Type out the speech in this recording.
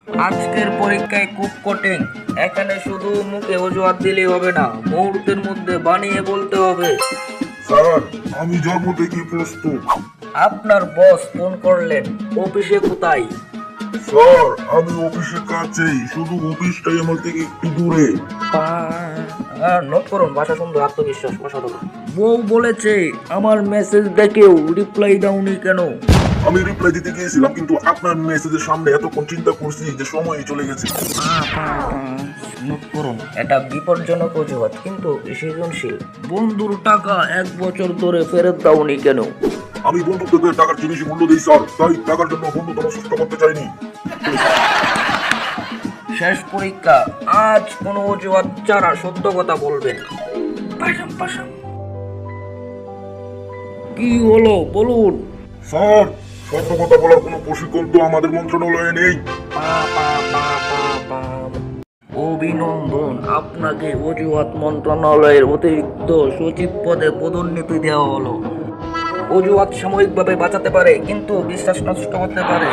আজকের পরীক্ষায় খুব কঠিন। এখানে শুধু মুখে অজুহাত দিলেই হবে না, মুহূর্তের মধ্যে বানিয়ে বলতে হবে। স্যার, আমি জন্ম থেকে প্রস্তুত। আপনার বস ফোন করলেন, অফিসে কোথায়? স্যার, আমি অফিসের কাছেই, শুধু অফিসটাই আমার থেকে একটু দূরে। নোট করুন, ভাষা সুন্দর, আত্মবিশ্বাস অসাধারণ। বউ বলেছে আমার মেসেজ দেখেও রিপ্লাই দাওনি কেন? আমি রিপ্লাই দিতে গিয়েছিলাম, কিন্তু আপনার মেসেজের সামনে এতক্ষণ চিন্তা করছি যে সময় চলে গেছে। নোট করুন, এটা বিপজ্জনক অজুহাত কিন্তু সৃজনশীল। বন্ধুর টাকা 1 বছর ধরে ফেরত দাওনি কেন? আমি বন্ধুত্বকে টাকার জিনিসই মূল্য দিই স্যার, তাই টাকার জন্য বন্ধুত্ব নষ্ট করতে চাইনি। শেষ পরীক্ষা, আজ কোনো অজুহাত ছাড়া সত্য কথা বলবেন। কি হলো বলুন। স্যার, সত্য কথা বলার কোনো প্রশিক্ষণ তো আমাদের মন্ত্রণালয়ে নেই। অভিনন্দন, আপনাকে অজুহাত মন্ত্রণালয়ের অতিরিক্ত সচিব পদে পদোন্নতি দেওয়া হলো। অজুহাত সাময়িকভাবে বাঁচাতে পারে কিন্তু বিশ্বাস নষ্ট করতে পারে।